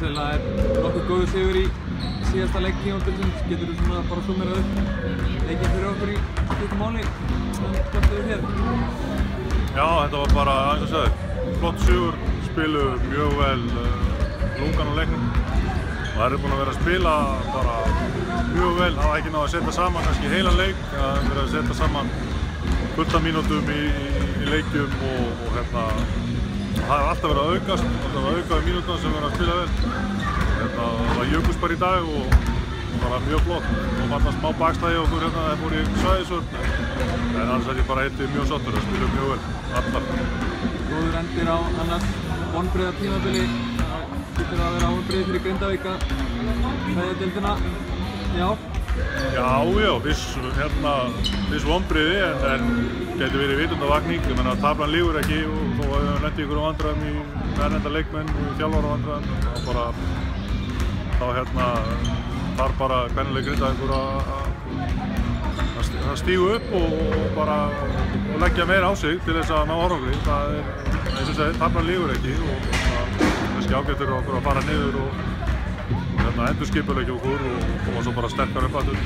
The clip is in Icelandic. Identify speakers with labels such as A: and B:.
A: Sennilega nokkuð góður sigur í síðasta leik tímabilsins. Geturðu svona bara summerað upp leikinn fyrir okkur í stuttu máli? Hvað stöðu þér?
B: Já, þetta var bara, eins og sagði, flott sigur, spiluðu mjög vel lungan á leiknum. Og það búin að vera að spila bara mjög vel, hafa ekki náð að setja saman kannski heilan leik, það hefur verið að setja saman fullt af mínútum í leikjum og það hefur alltaf verið að aukast, alltaf að auka í mínútum sem verið að spila vel. Það var jökust bara í dag og bara mjög flott. Og var það smá bakstæði okkur hérna, það fór í svæðisvörn. En annars er ég bara heitið mjög sáttur, það spilur mjög vel, allar.
A: Góður endir á annars vonbrigða tímabili. Það getur að vera vonbrigði fyrir Grindavík að kveðja deildina í ár.
B: Já, viss vonbrigði en gæti verið vitundavakning. Ég meina, taflan lýgur ekki og þó að við lendum í einhverjum vandræðum í erlenda leikmenn og þjálfaravandræðum. Þá þarf bara kvennaleg Grindavíkur að stígu upp og leggja meira á sig til þess að ná árangri. Það er, eins og segir, taflan lýgur ekki og kannski ágætt fyrir okkur að fara niður og endurskipuleggja okkur og koma svo bara sterkar upp aftur.